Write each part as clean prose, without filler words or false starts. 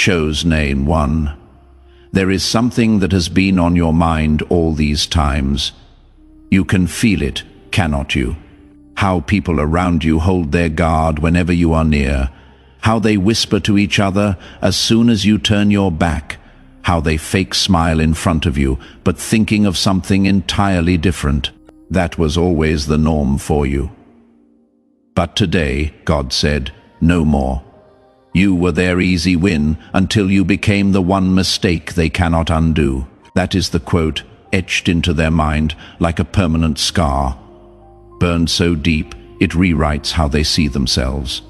chose name one. There is something that has been on your mind all these times. You can feel it, cannot you? How people around you hold their guard whenever you are near. How they whisper to each other as soon as you turn your back. How they fake smile in front of you, but thinking of something entirely different. That was always the norm for you. But today, God said, no more. You were their easy win until you became the one mistake they cannot undo. That is the quote etched into their mind like a permanent scar. Burned so deep, it rewrites how they see themselves.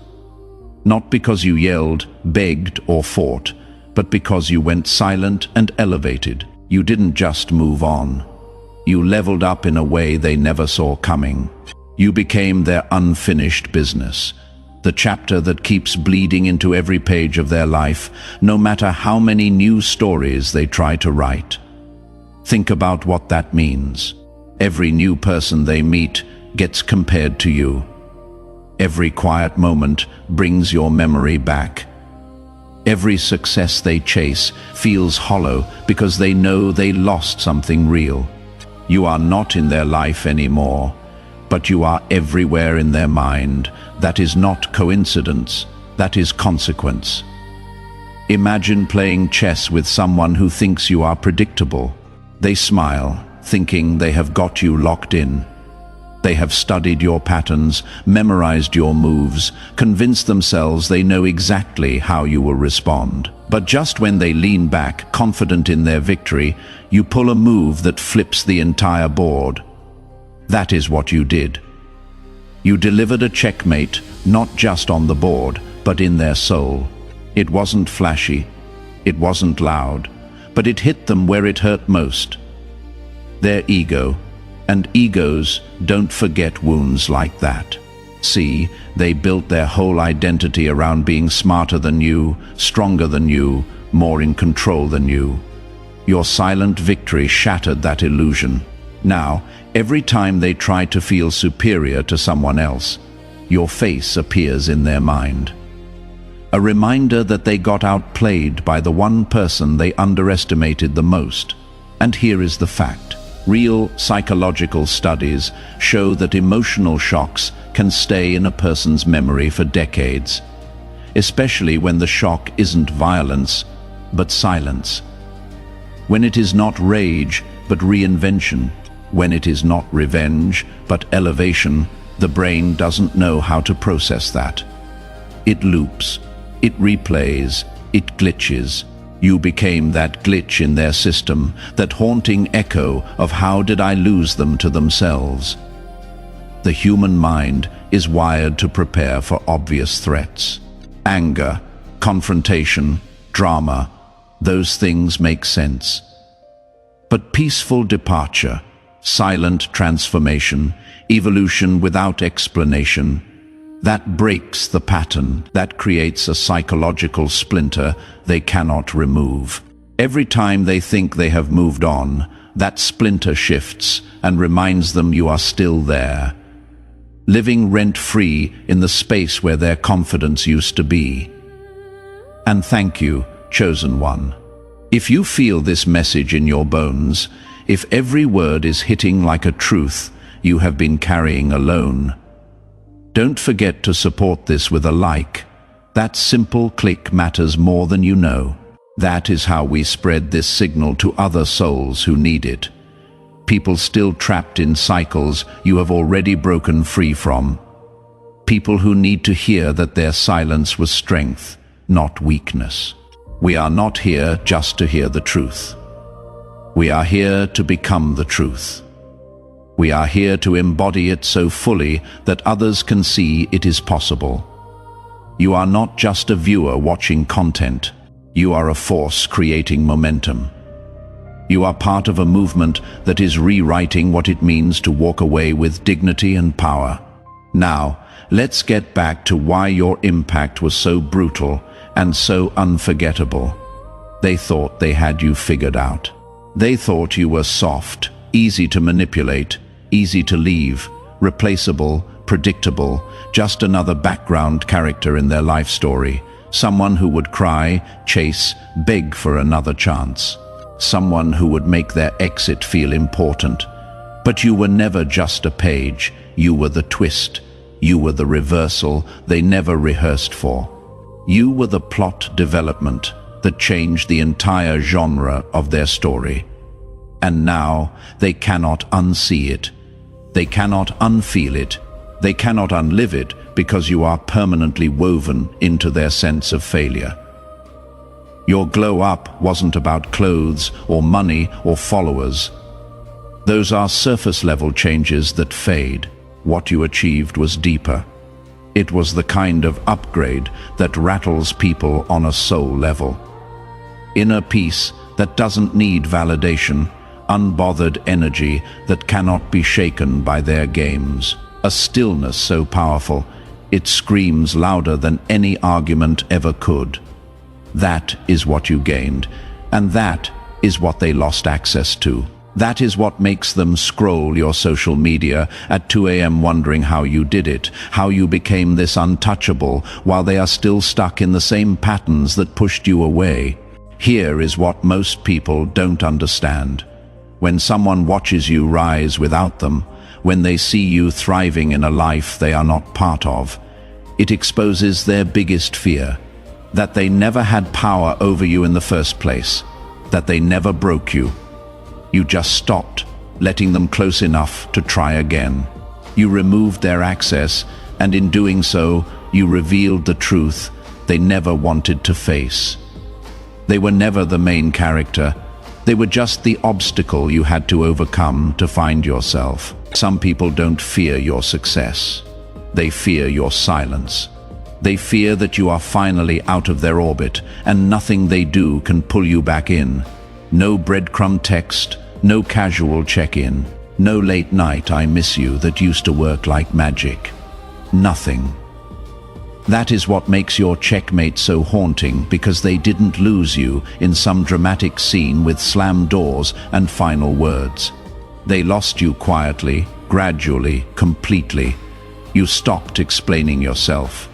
Not because you yelled, begged, or fought, but because you went silent and elevated. You didn't just move on. You leveled up in a way they never saw coming. You became their unfinished business. The chapter that keeps bleeding into every page of their life, no matter how many new stories they try to write. Think about what that means. Every new person they meet gets compared to you. Every quiet moment brings your memory back. Every success they chase feels hollow because they know they lost something real. You are not in their life anymore, but you are everywhere in their mind. That is not coincidence, that is consequence. Imagine playing chess with someone who thinks you are predictable. They smile, thinking they have got you locked in. They have studied your patterns, memorized your moves, convinced themselves they know exactly how you will respond. But just when they lean back, confident in their victory, you pull a move that flips the entire board. That is what you did. You delivered a checkmate, not just on the board, but in their soul. It wasn't flashy, it wasn't loud, but it hit them where it hurt most. Their ego. And egos don't forget wounds like that. See, they built their whole identity around being smarter than you, stronger than you, more in control than you. Your silent victory shattered that illusion. Now, every time they try to feel superior to someone else, your face appears in their mind. A reminder that they got outplayed by the one person they underestimated the most. And here is the fact. Real psychological studies show that emotional shocks can stay in a person's memory for decades, especially when the shock isn't violence, but silence. When it is not rage, but reinvention. When it is not revenge, but elevation, the brain doesn't know how to process that. It loops, it replays, it glitches. You became that glitch in their system, that haunting echo of how did I lose them to themselves. The human mind is wired to prepare for obvious threats. Anger, confrontation, drama, those things make sense. But peaceful departure, silent transformation, evolution without explanation, that breaks the pattern, that creates a psychological splinter they cannot remove. Every time they think they have moved on, that splinter shifts and reminds them you are still there, living rent-free in the space where their confidence used to be. And thank you, chosen one. If you feel this message in your bones, if every word is hitting like a truth you have been carrying alone, don't forget to support this with a like. That simple click matters more than you know. That is how we spread this signal to other souls who need it. People still trapped in cycles you have already broken free from. People who need to hear that their silence was strength, not weakness. We are not here just to hear the truth. We are here to become the truth. We are here to embody it so fully that others can see it is possible. You are not just a viewer watching content. You are a force creating momentum. You are part of a movement that is rewriting what it means to walk away with dignity and power. Now, let's get back to why your impact was so brutal and so unforgettable. They thought they had you figured out. They thought you were soft, easy to manipulate, easy to leave, replaceable, predictable, just another background character in their life story. Someone who would cry, chase, beg for another chance. Someone who would make their exit feel important. But you were never just a page. You were the twist. You were the reversal they never rehearsed for. You were the plot development that changed the entire genre of their story. And now they cannot unsee it. They cannot unfeel it. They cannot unlive it because you are permanently woven into their sense of failure. Your glow up wasn't about clothes or money or followers. Those are surface level changes that fade. What you achieved was deeper. It was the kind of upgrade that rattles people on a soul level. Inner peace that doesn't need validation, unbothered energy that cannot be shaken by their games. A stillness so powerful, it screams louder than any argument ever could. That is what you gained, and that is what they lost access to. That is what makes them scroll your social media at 2 a.m. wondering how you did it, how you became this untouchable, while they are still stuck in the same patterns that pushed you away. Here is what most people don't understand. When someone watches you rise without them, when they see you thriving in a life they are not part of, it exposes their biggest fear, that they never had power over you in the first place, that they never broke you. You just stopped, letting them close enough to try again. You removed their access, and in doing so, you revealed the truth they never wanted to face. They were never the main character. They were just the obstacle you had to overcome to find yourself. Some people don't fear your success. They fear your silence. They fear that you are finally out of their orbit, and nothing they do can pull you back in. No breadcrumb text, no casual check-in, no late night "I miss you" that used to work like magic. Nothing. That is what makes your checkmate so haunting, because they didn't lose you in some dramatic scene with slammed doors and final words. They lost you quietly, gradually, completely. You stopped explaining yourself.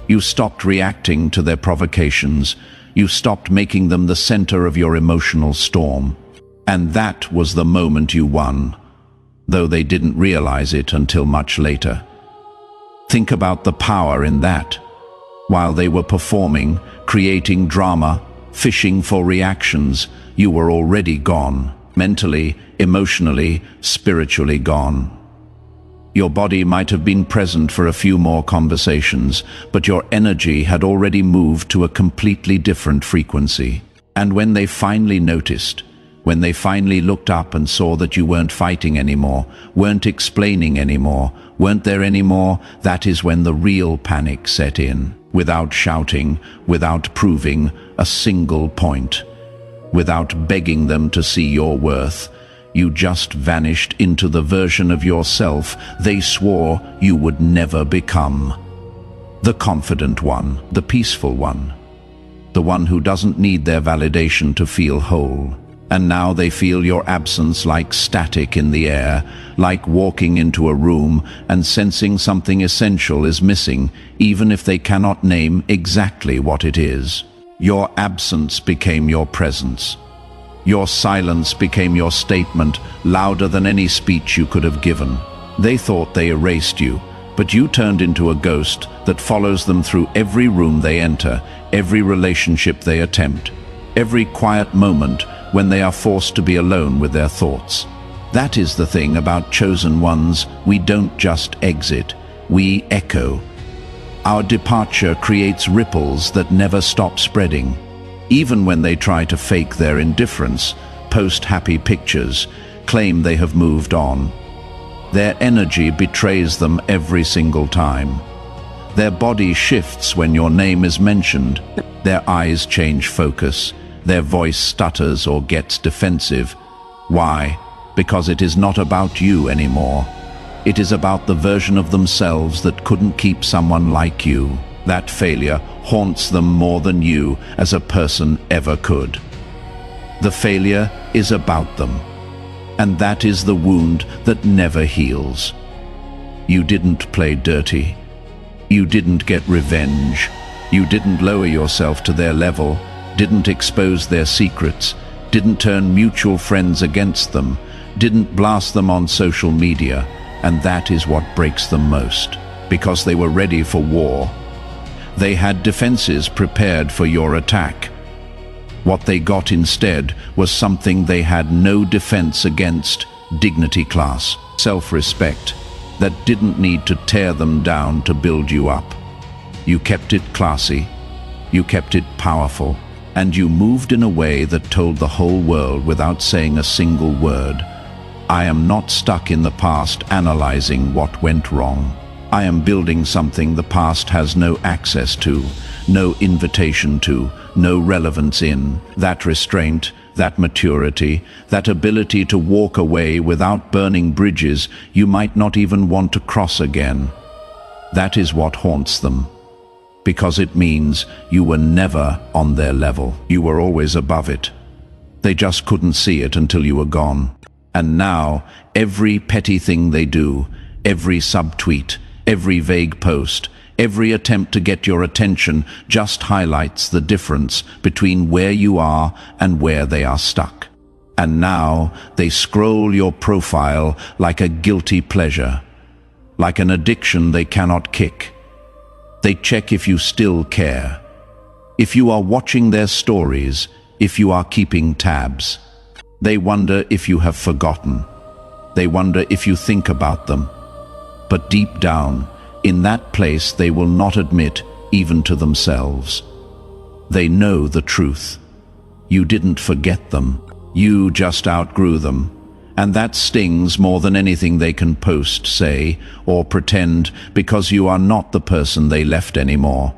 You stopped reacting to their provocations. You stopped making them the center of your emotional storm. And that was the moment you won, though they didn't realize it until much later. Think about the power in that. While they were performing, creating drama, fishing for reactions, you were already gone. Mentally, emotionally, spiritually gone. Your body might have been present for a few more conversations, but your energy had already moved to a completely different frequency. And when they finally noticed, when they finally looked up and saw that you weren't fighting anymore, weren't explaining anymore, weren't there anymore, that is when the real panic set in. Without shouting, without proving a single point, without begging them to see your worth, you just vanished into the version of yourself they swore you would never become. The confident one, the peaceful one, the one who doesn't need their validation to feel whole. And now they feel your absence like static in the air, like walking into a room and sensing something essential is missing, even if they cannot name exactly what it is. Your absence became your presence. Your silence became your statement, louder than any speech you could have given. They thought they erased you, but you turned into a ghost that follows them through every room they enter, every relationship they attempt, every quiet moment when they are forced to be alone with their thoughts. That is the thing about chosen ones. We don't just exit, we echo. Our departure creates ripples that never stop spreading. Even when they try to fake their indifference, post happy pictures, claim they have moved on, their energy betrays them every single time. Their body shifts when your name is mentioned. Their eyes change focus. Their voice stutters or gets defensive. Why? Because it is not about you anymore. It is about the version of themselves that couldn't keep someone like you. That failure haunts them more than you as a person ever could. The failure is about them. And that is the wound that never heals. You didn't play dirty. You didn't get revenge. You didn't lower yourself to their level, didn't expose their secrets, didn't turn mutual friends against them, didn't blast them on social media, and that is what breaks them most, because they were ready for war. They had defenses prepared for your attack. What they got instead was something they had no defense against: dignity, class, self-respect, that didn't need to tear them down to build you up. You kept it classy, you kept it powerful, and you moved in a way that told the whole world without saying a single word, I am not stuck in the past analyzing what went wrong. I am building something the past has no access to, no invitation to, no relevance in. That restraint, that maturity, that ability to walk away without burning bridges you might not even want to cross again. That is what haunts them, because it means you were never on their level. You were always above it. They just couldn't see it until you were gone. And now, every petty thing they do, every subtweet, every vague post, every attempt to get your attention just highlights the difference between where you are and where they are stuck. And now they scroll your profile like a guilty pleasure, like an addiction they cannot kick. They check if you still care, if you are watching their stories, if you are keeping tabs. They wonder if you have forgotten. They wonder if you think about them. But deep down, in that place they will not admit, even to themselves. They know the truth. You didn't forget them. You just outgrew them. And that stings more than anything they can post, say, or pretend, because you are not the person they left anymore.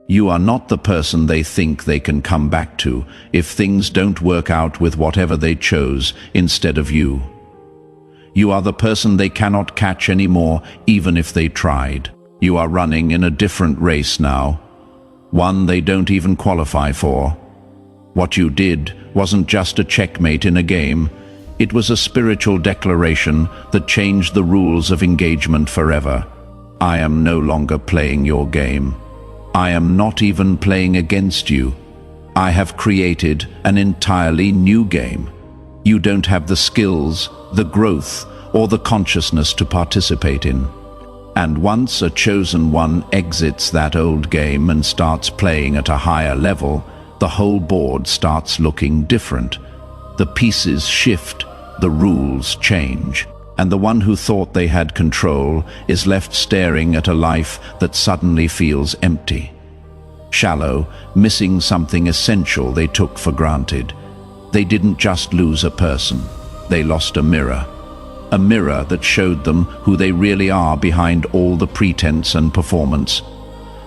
You are not the person they think they can come back to if things don't work out with whatever they chose instead of you. You are the person they cannot catch anymore, even if they tried. You are running in a different race now, one they don't even qualify for. What you did wasn't just a checkmate in a game. It was a spiritual declaration that changed the rules of engagement forever. I am no longer playing your game. I am not even playing against you. I have created an entirely new game. You don't have the skills, the growth, or the consciousness to participate in. And once a chosen one exits that old game and starts playing at a higher level, the whole board starts looking different. The pieces shift, the rules change, and the one who thought they had control is left staring at a life that suddenly feels empty, shallow, missing something essential they took for granted. They didn't just lose a person, they lost a mirror that showed them who they really are behind all the pretense and performance,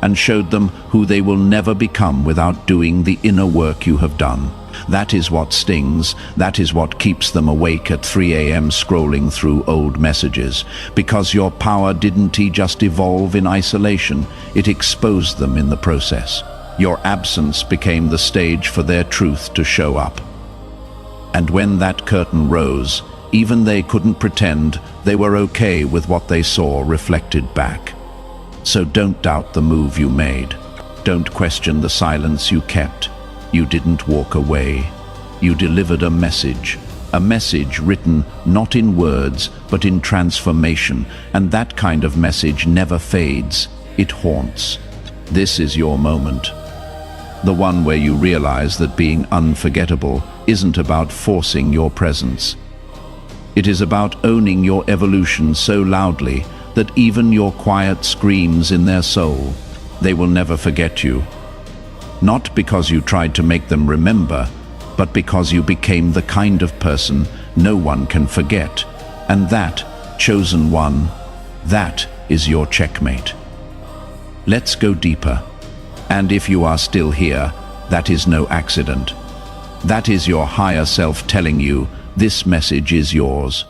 and showed them who they will never become without doing the inner work you have done. That is what stings. That is what keeps them awake at 3 a.m. scrolling through old messages. Because your power didn't just evolve in isolation, it exposed them in the process. Your absence became the stage for their truth to show up. And when that curtain rose, even they couldn't pretend they were okay with what they saw reflected back. So don't doubt the move you made. Don't question the silence you kept. You didn't walk away. You delivered a message written not in words, but in transformation, and that kind of message never fades. It haunts. This is your moment. The one where you realize that being unforgettable isn't about forcing your presence. It is about owning your evolution so loudly that even your quiet screams in their soul, they will never forget you. Not because you tried to make them remember, but because you became the kind of person no one can forget. And that, chosen one, that is your checkmate. Let's go deeper. And if you are still here, that is no accident. That is your higher self telling you this message is yours.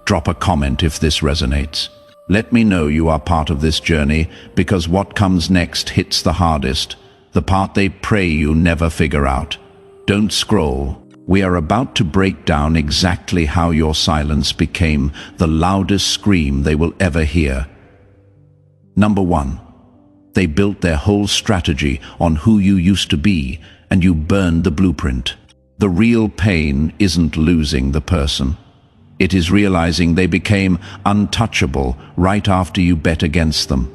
Drop a comment if this resonates. Let me know you are part of this journey, because what comes next hits the hardest, the part they pray you never figure out. Don't scroll. We are about to break down exactly how your silence became the loudest scream they will ever hear. Number 1. They built their whole strategy on who you used to be, and you burned the blueprint. The real pain isn't losing the person. It is realizing they became untouchable right after you bet against them.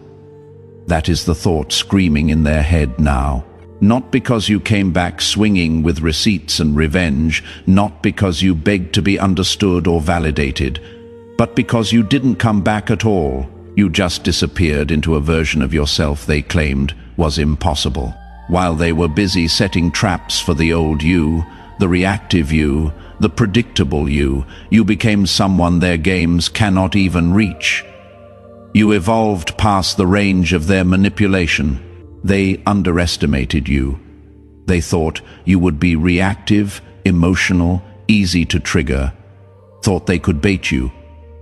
That is the thought screaming in their head now. Not because you came back swinging with receipts and revenge, not because you begged to be understood or validated, but because you didn't come back at all. You just disappeared into a version of yourself they claimed was impossible. While they were busy setting traps for the old you, the reactive you, the predictable you, you became someone their games cannot even reach. You evolved past the range of their manipulation. They underestimated you. They thought you would be reactive, emotional, easy to trigger. Thought they could bait you,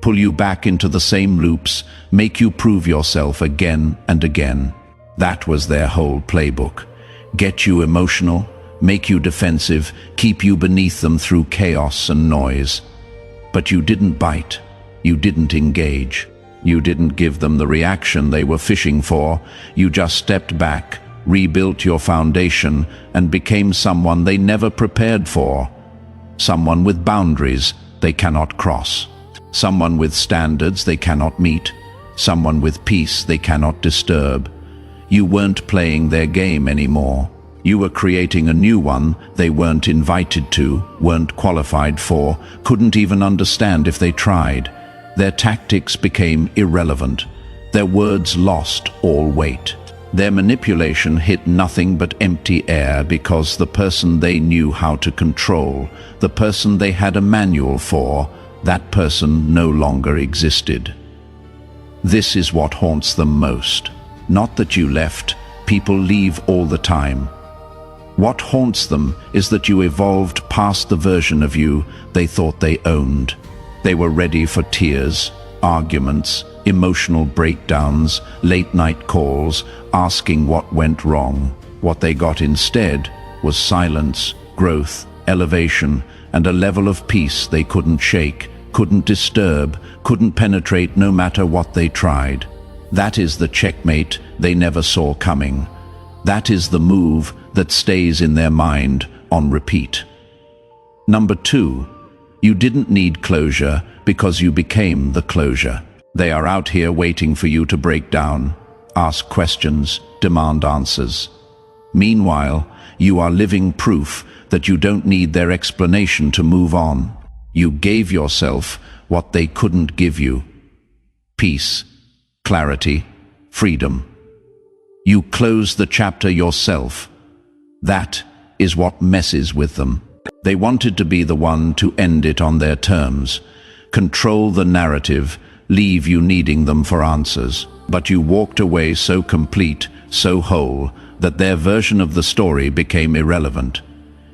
pull you back into the same loops, make you prove yourself again and again. That was their whole playbook. Get you emotional, make you defensive, keep you beneath them through chaos and noise. But you didn't bite. You didn't engage. You didn't give them the reaction they were fishing for. You just stepped back, rebuilt your foundation, and became someone they never prepared for. Someone with boundaries they cannot cross. Someone with standards they cannot meet. Someone with peace they cannot disturb. You weren't playing their game anymore. You were creating a new one they weren't invited to, weren't qualified for, couldn't even understand if they tried. Their tactics became irrelevant. Their words lost all weight. Their manipulation hit nothing but empty air because the person they knew how to control, the person they had a manual for, that person no longer existed. This is what haunts them most. Not that you left. People leave all the time. What haunts them is that you evolved past the version of you they thought they owned. They were ready for tears, arguments, emotional breakdowns, late-night calls, asking what went wrong. What they got instead was silence, growth, elevation, and a level of peace they couldn't shake, couldn't disturb, couldn't penetrate no matter what they tried. That is the checkmate they never saw coming. That is the move that stays in their mind on repeat. Number 2, you didn't need closure because you became the closure. They are out here waiting for you to break down, ask questions, demand answers. Meanwhile, you are living proof that you don't need their explanation to move on. You gave yourself what they couldn't give you: peace, clarity, freedom. You closed the chapter yourself. That is what messes with them. They wanted to be the one to end it on their terms, control the narrative, leave you needing them for answers. But you walked away so complete, so whole, that their version of the story became irrelevant.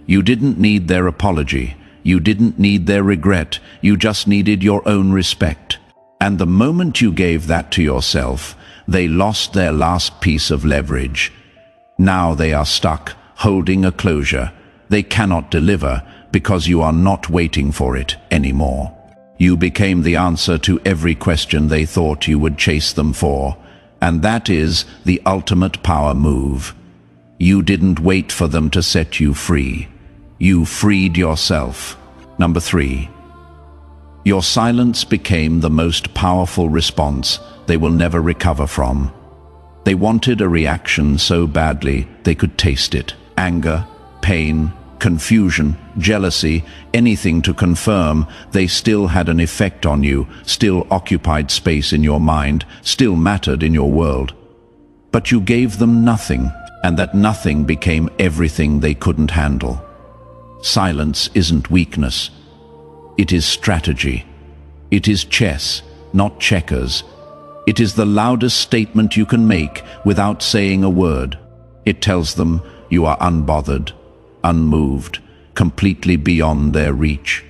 You didn't need their apology. You didn't need their regret. You just needed your own respect. And the moment you gave that to yourself, they lost their last piece of leverage. Now they are stuck, holding a closure. They cannot deliver because you are not waiting for it anymore. You became the answer to every question they thought you would chase them for, and that is the ultimate power move. You didn't wait for them to set you free. You freed yourself. Number 3. Your silence became the most powerful response they will never recover from. They wanted a reaction so badly they could taste it. Anger, pain, confusion, jealousy, anything to confirm they still had an effect on you, still occupied space in your mind, still mattered in your world. But you gave them nothing, and that nothing became everything they couldn't handle. Silence isn't weakness. It is strategy. It is chess, not checkers. It is the loudest statement you can make without saying a word. It tells them you are unbothered, unmoved, completely beyond their reach.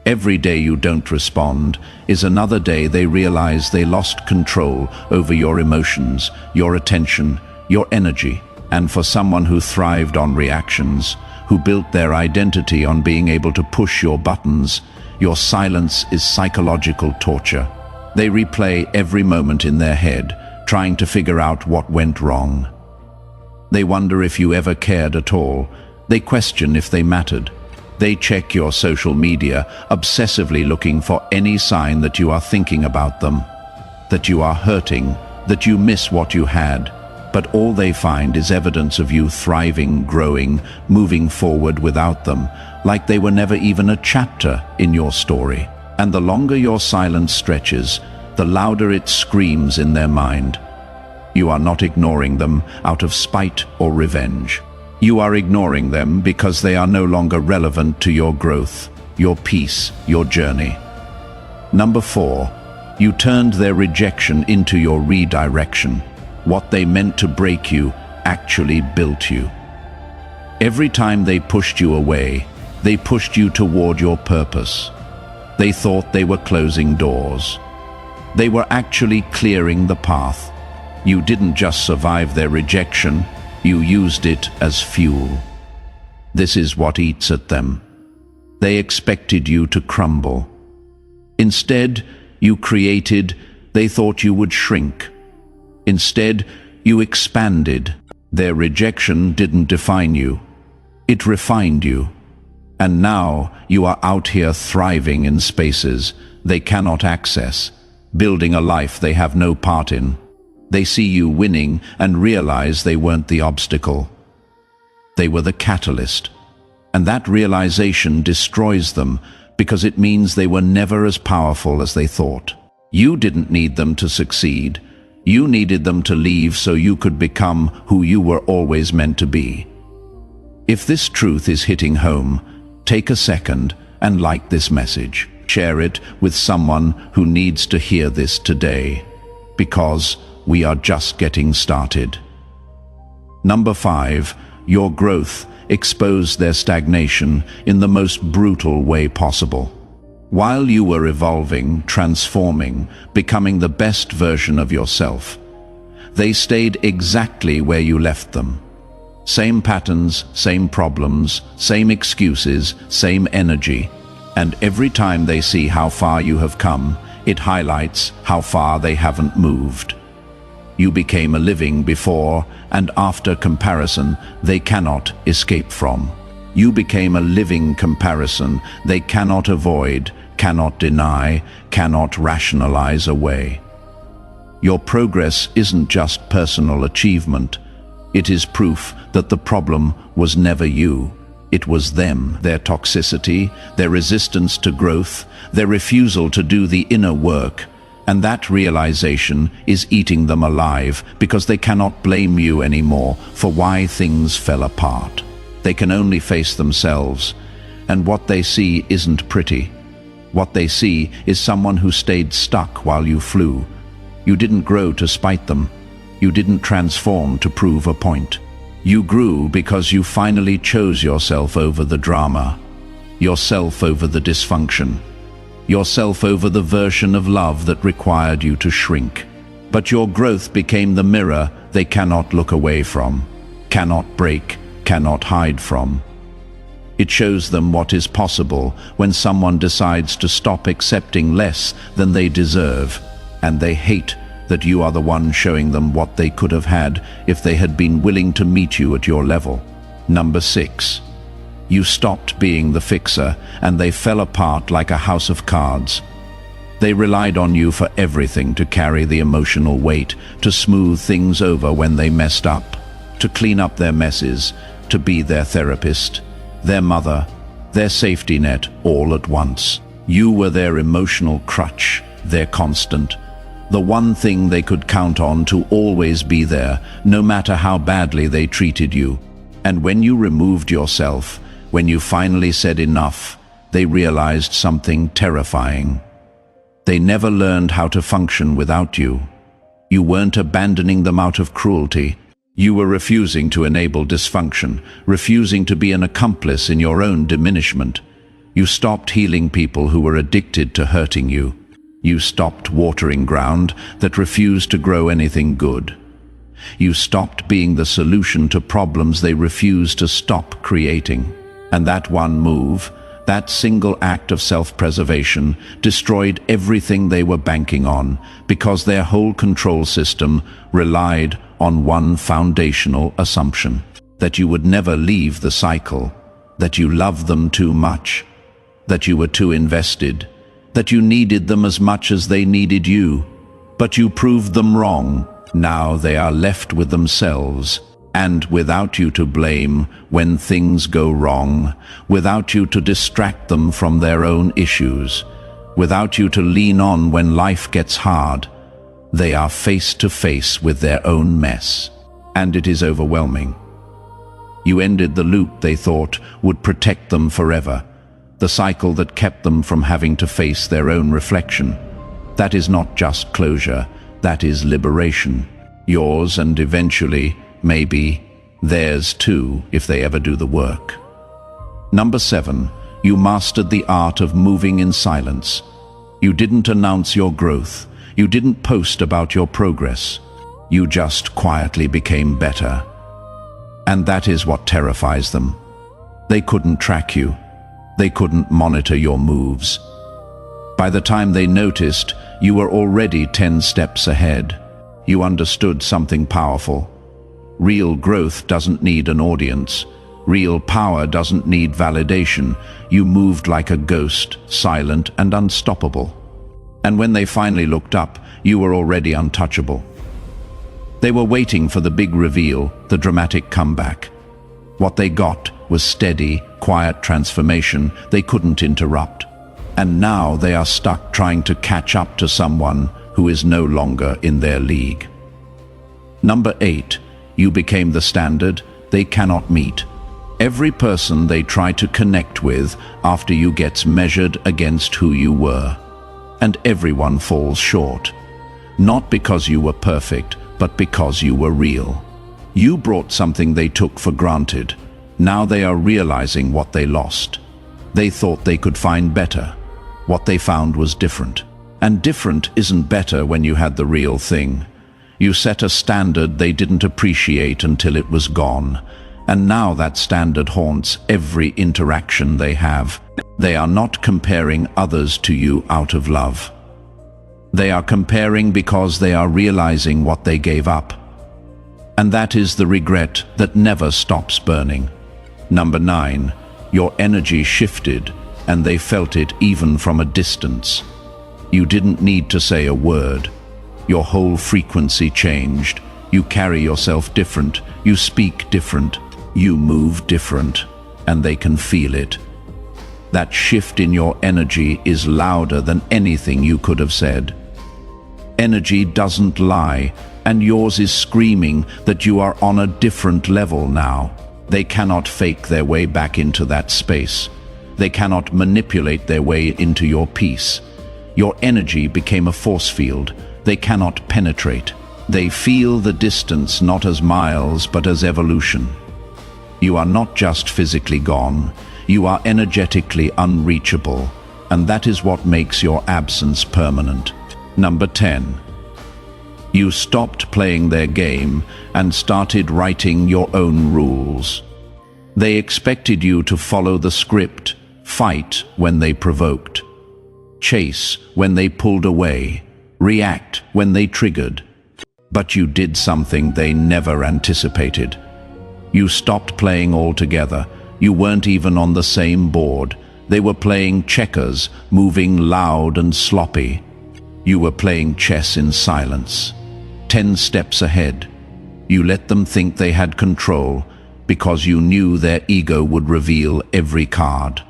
Every day you don't respond is another day they realize they lost control over your emotions, your attention, your energy. And for someone who thrived on reactions, who built their identity on being able to push your buttons, your silence is psychological torture. They replay every moment in their head, trying to figure out what went wrong. They wonder if you ever cared at all. They question if they mattered. They check your social media, obsessively looking for any sign that you are thinking about them, that you are hurting, that you miss what you had. But all they find is evidence of you thriving, growing, moving forward without them, like they were never even a chapter in your story. And the longer your silence stretches, the louder it screams in their mind. You are not ignoring them out of spite or revenge. You are ignoring them because they are no longer relevant to your growth, your peace, your journey. Number 4, you turned their rejection into your redirection. What they meant to break you actually built you. Every time they pushed you away, they pushed you toward your purpose. They thought they were closing doors. They were actually clearing the path. You didn't just survive their rejection, you used it as fuel. This is what eats at them. They expected you to crumble. Instead, you created. They thought you would shrink. Instead, you expanded. Their rejection didn't define you. It refined you. And now you are out here thriving in spaces they cannot access, building a life they have no part in. They see you winning and realize they weren't the obstacle. They were the catalyst. And that realization destroys them because it means they were never as powerful as they thought. You didn't need them to succeed. You needed them to leave so you could become who you were always meant to be. If this truth is hitting home, take a second and like this message. Share it with someone who needs to hear this today, because we are just getting started. Number 5, your growth exposed their stagnation in the most brutal way possible. While you were evolving, transforming, becoming the best version of yourself, they stayed exactly where you left them. Same patterns, same problems, same excuses, same energy. And every time they see how far you have come, it highlights how far they haven't moved. You became a living before and after comparison they cannot escape from. You became a living comparison they cannot avoid, cannot deny, cannot rationalize away. Your progress isn't just personal achievement. It is proof that the problem was never you. It was them, their toxicity, their resistance to growth, their refusal to do the inner work. And that realization is eating them alive because they cannot blame you anymore for why things fell apart. They can only face themselves, and what they see isn't pretty. What they see is someone who stayed stuck while you flew. You didn't grow to spite them. You didn't transform to prove a point. You grew because you finally chose yourself over the drama, yourself over the dysfunction, yourself over the version of love that required you to shrink. But your growth became the mirror they cannot look away from, cannot break, cannot hide from. It shows them what is possible when someone decides to stop accepting less than they deserve, and they hate that you are the one showing them what they could have had if they had been willing to meet you at your level. Number 6. You stopped being the fixer, and they fell apart like a house of cards. They relied on you for everything, to carry the emotional weight, to smooth things over when they messed up, to clean up their messes, to be their therapist, their mother, their safety net, all at once. You were their emotional crutch, their constant, the one thing they could count on to always be there, no matter how badly they treated you. And when you removed yourself, when you finally said enough, they realized something terrifying. They never learned how to function without you. You weren't abandoning them out of cruelty. You were refusing to enable dysfunction, refusing to be an accomplice in your own diminishment. You stopped healing people who were addicted to hurting you. You stopped watering ground that refused to grow anything good. You stopped being the solution to problems they refused to stop creating. And that one move, That single act of self-preservation destroyed everything they were banking on, because their whole control system relied on one foundational assumption: that you would never leave the cycle, that you loved them too much, that you were too invested, that you needed them as much as they needed you. But you proved them wrong. Now they are left with themselves, and without you to blame when things go wrong, without you to distract them from their own issues, without you to lean on when life gets hard. They are face to face with their own mess, and it is overwhelming. You ended the loop they thought would protect them forever, the cycle that kept them from having to face their own reflection. That is not just closure, that is liberation. Yours, and eventually, maybe, theirs too, if they ever do the work. Number 7, you mastered the art of moving in silence. You didn't announce your growth. You didn't post about your progress. You just quietly became better. And that is what terrifies them. They couldn't track you. They couldn't monitor your moves. By the time they noticed, you were already 10 steps ahead. You understood something powerful. Real growth doesn't need an audience. Real power doesn't need validation. You moved like a ghost, silent and unstoppable. And when they finally looked up, you were already untouchable. They were waiting for the big reveal, the dramatic comeback. What they got was steady, quiet transformation they couldn't interrupt. And now they are stuck trying to catch up to someone who is no longer in their league. Number 8, you became the standard they cannot meet. Every person they try to connect with after you gets measured against who you were. And everyone falls short. Not because you were perfect, but because you were real. You brought something they took for granted. Now they are realizing what they lost. They thought they could find better. What they found was different. And different isn't better when you had the real thing. You set a standard they didn't appreciate until it was gone. And now that standard haunts every interaction they have. They are not comparing others to you out of love. They are comparing because they are realizing what they gave up. And that is the regret that never stops burning. Number 9, your energy shifted, and they felt it even from a distance. You didn't need to say a word. Your whole frequency changed. You carry yourself different. You speak different. You move different. And they can feel it. That shift in your energy is louder than anything you could have said. Energy doesn't lie, and yours is screaming that you are on a different level now. They cannot fake their way back into that space. They cannot manipulate their way into your peace. Your energy became a force field. They cannot penetrate. They feel the distance not as miles but as evolution. You are not just physically gone. You are energetically unreachable, and that is what makes your absence permanent. Number 10. You stopped playing their game and started writing your own rules. They expected you to follow the script, fight when they provoked, chase when they pulled away, react when they triggered. But you did something they never anticipated. You stopped playing altogether. You weren't even on the same board. They were playing checkers, moving loud and sloppy. You were playing chess in silence, 10 steps ahead. You let them think they had control because you knew their ego would reveal every card.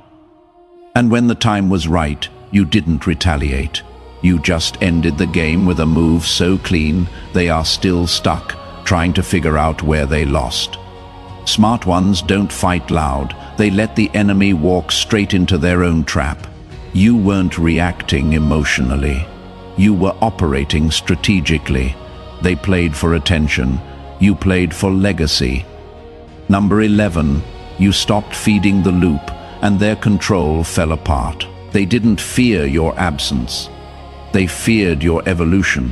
And when the time was right, you didn't retaliate. You just ended the game with a move so clean they are still stuck, trying to figure out where they lost. Smart ones don't fight loud. They let the enemy walk straight into their own trap. You weren't reacting emotionally. You were operating strategically. They played for attention. You played for legacy. Number 11, you stopped feeding the loop, and their control fell apart. They didn't fear your absence. They feared your evolution.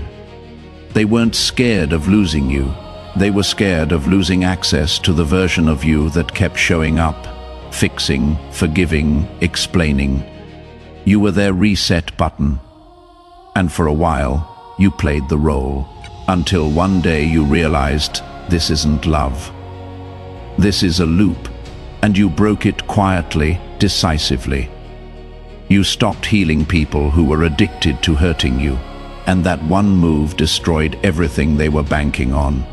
They weren't scared of losing you. They were scared of losing access to the version of you that kept showing up. fixing, forgiving, explaining. You were their reset button. And for a while, you played the role, until one day you realized this isn't love. This is a loop, and you broke it quietly, decisively. You stopped healing people who were addicted to hurting you, and that one move destroyed everything they were banking on.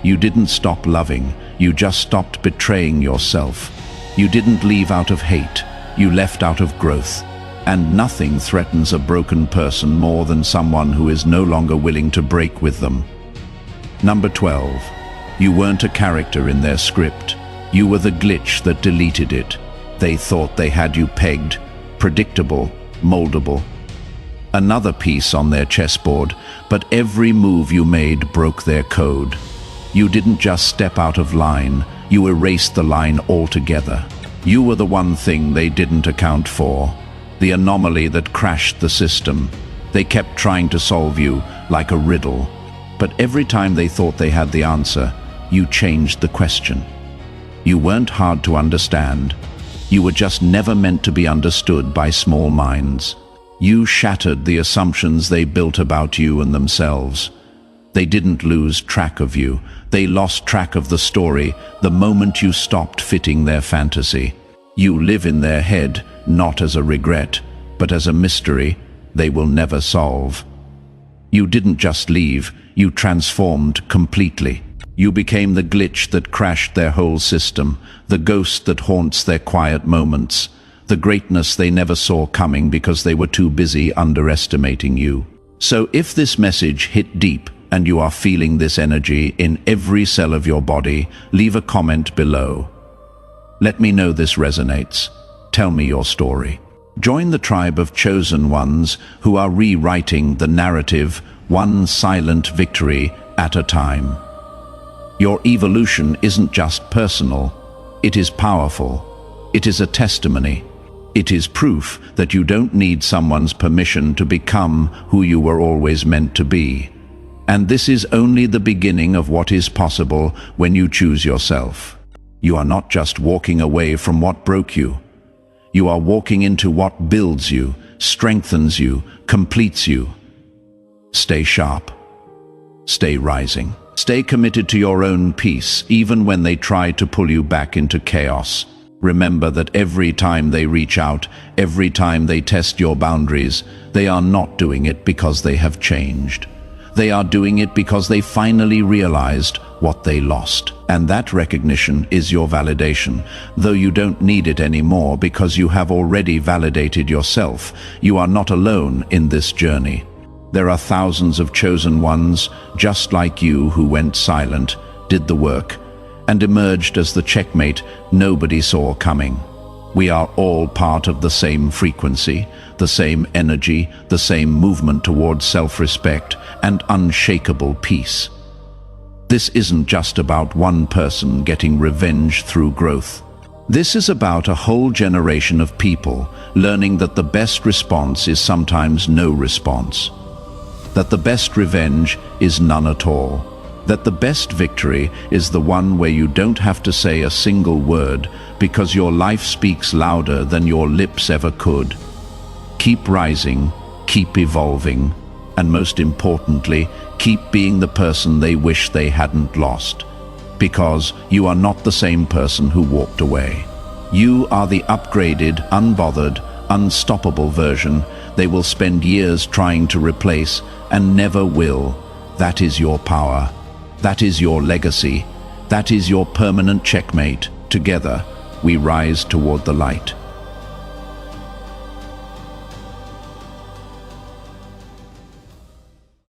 You didn't stop loving, you just stopped betraying yourself. You didn't leave out of hate, you left out of growth. And nothing threatens a broken person more than someone who is no longer willing to break with them. Number 12. You weren't a character in their script. You were the glitch that deleted it. They thought they had you pegged, predictable, moldable. Another piece on their chessboard, but every move you made broke their code. You didn't just step out of line, you erased the line altogether. You were the one thing they didn't account for, the anomaly that crashed the system. They kept trying to solve you like a riddle, but every time they thought they had the answer, you changed the question. You weren't hard to understand. You were just never meant to be understood by small minds. You shattered the assumptions they built about you and themselves. They didn't lose track of you. They lost track of the story the moment you stopped fitting their fantasy. You live in their head, not as a regret, but as a mystery they will never solve. You didn't just leave, you transformed completely. You became the glitch that crashed their whole system, the ghost that haunts their quiet moments, the greatness they never saw coming because they were too busy underestimating you. So if this message hit deep and you are feeling this energy in every cell of your body, leave a comment below. Let me know this resonates. Tell me your story. Join the tribe of chosen ones who are rewriting the narrative one silent victory at a time. Your evolution isn't just personal, it is powerful. It is a testimony. It is proof that you don't need someone's permission to become who you were always meant to be. And this is only the beginning of what is possible when you choose yourself. You are not just walking away from what broke you. You are walking into what builds you, strengthens you, completes you. Stay sharp. Stay rising. Stay committed to your own peace, even when they try to pull you back into chaos. Remember that every time they reach out, every time they test your boundaries, they are not doing it because they have changed. They are doing it because they finally realized what they lost. And that recognition is your validation, though you don't need it anymore because you have already validated yourself. You are not alone in this journey. There are thousands of chosen ones, just like you, who went silent, did the work, and emerged as the checkmate nobody saw coming. We are all part of the same frequency, the same energy, the same movement towards self-respect and unshakable peace. This isn't just about one person getting revenge through growth. This is about a whole generation of people learning that the best response is sometimes no response, that the best revenge is none at all, that the best victory is the one where you don't have to say a single word because your life speaks louder than your lips ever could. Keep rising, keep evolving, and most importantly, keep being the person they wish they hadn't lost. Because you are not the same person who walked away. You are the upgraded, unbothered, unstoppable version they will spend years trying to replace and never will. That is your power. That is your legacy. That is your permanent checkmate. Together, we rise toward the light.